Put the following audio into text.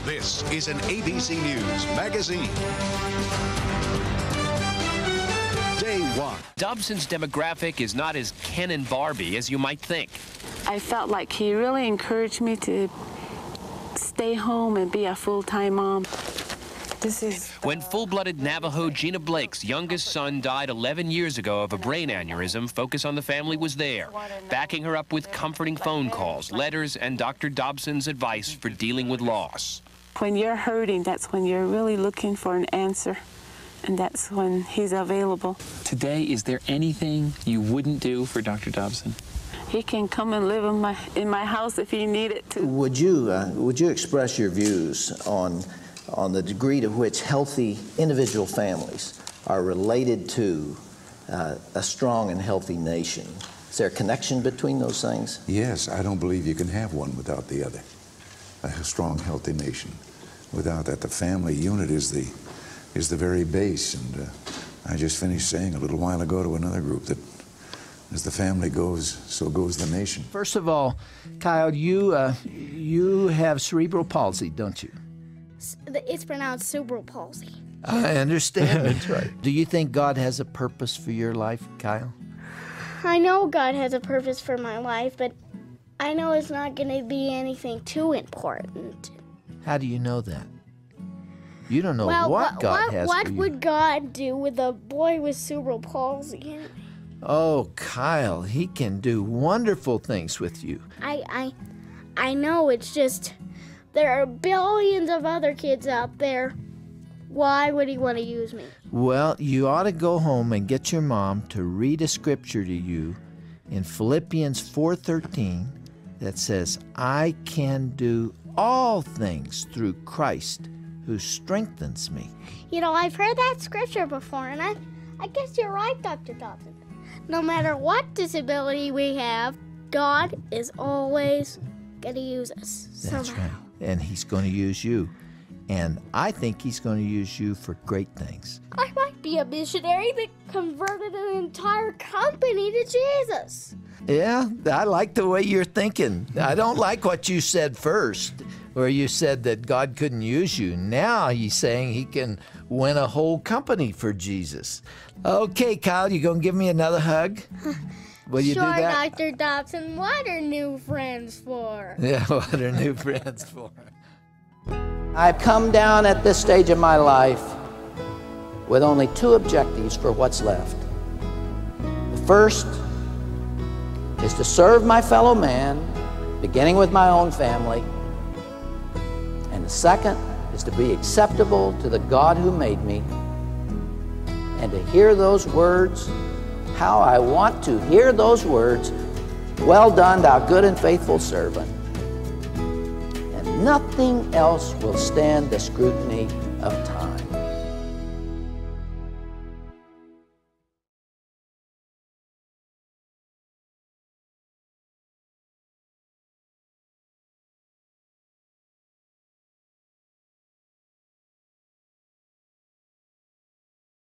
This is an ABC News magazine. Day 1. Dobson's demographic is not as Ken and Barbie as you might think. I felt like he really encouraged me to stay home and be a full-time mom. When full-blooded Navajo Gina Blake's youngest son died 11 years ago of a brain aneurysm, Focus on the Family was there, backing her up with comforting phone calls, letters, and Dr. Dobson's advice for dealing with loss. When you're hurting, that's when you're really looking for an answer, and that's when he's available. Today, is there anything you wouldn't do for Dr. Dobson? He can come and live in my house if he needed to. Would you express your views on the degree to which healthy individual families are related to a strong and healthy nation? Is there a connection between those things? Yes, I don't believe you can have one without the other. A strong, healthy nation. Without that, the family unit is the very base. And I just finished saying a little while ago to another group that as the family goes, so goes the nation. First of all, Kyle, you have cerebral palsy, don't you? It's pronounced cerebral palsy. I understand. That's right. Do you think God has a purpose for your life, Kyle? I know God has a purpose for my life, but I know it's not going to be anything too important. How do you know that? You don't know what God has for you. What would God do with a boy with cerebral palsy? Oh, Kyle, he can do wonderful things with you. I know, it's just there are billions of other kids out there. Why would he want to use me? Well, you ought to go home and get your mom to read a scripture to you in Philippians 4:13 that says, I can do all things through Christ who strengthens me. You know, I've heard that scripture before, and I guess you're right, Dr. Dobson. No matter what disability we have, God is always going to use us somehow. That's right. And he's going to use you. And I think he's going to use you for great things. I might be a missionary that converted an entire company to Jesus. Yeah, I like the way you're thinking. I don't like what you said first, where you said that God couldn't use you. Now he's saying he can win a whole company for Jesus. Okay, Kyle, you going to give me another hug? Will you do that? Sure, Dr. Dobson. What are new friends for? Yeah, what are new friends for? I've come down at this stage of my life with only two objectives for what's left. The first is to serve my fellow man, beginning with my own family. And the second is to be acceptable to the God who made me, and to hear those words, how I want to hear those words, well done, thou good and faithful servant. And nothing else will stand the scrutiny of time.